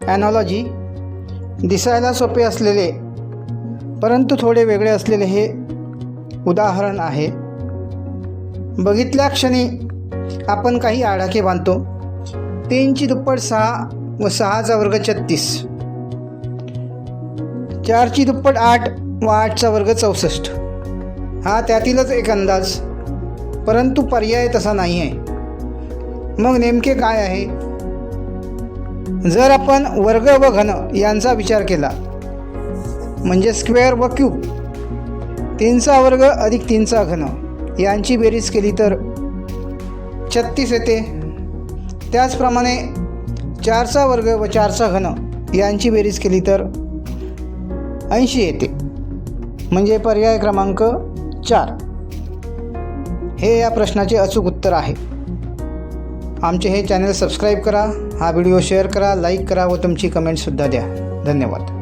Analogy दिसायला सोपे असलेले परंतु थोडे वेगळे असलेले हे उदाहरण आहे. बघितल्या क्षणी आपण काही आडाखे बांधतो. 3ची दुप्पट 6 व 6चा वर्ग 36, 4ची दुप्पट 8 व 8चा वर्ग 64. हा त्यातीलच एक अंदाज, परंतु पर्याय तसा नाही आहे. मग नेमके काय आहे? जर आपण वर्ग व घन यांचा विचार केला, म्हणजे स्क्वेअर व क्यूब, 3चा वर्ग अधिक 3चा घन यांची बेरीज केली तर 36 येते. त्याचप्रमाणे 4चा वर्ग व 4चा घन यांची बेरीज केली तर 80 येते. म्हणजे पर्याय क्रमांक 4 हे या प्रश्नाचे अचूक उत्तर आहे. आमचे हे चॅनल सबस्क्राईब करा, हा व्हिडिओ शेअर करा, लाईक करा व तुमची कमेंटसुद्धा द्या. धन्यवाद.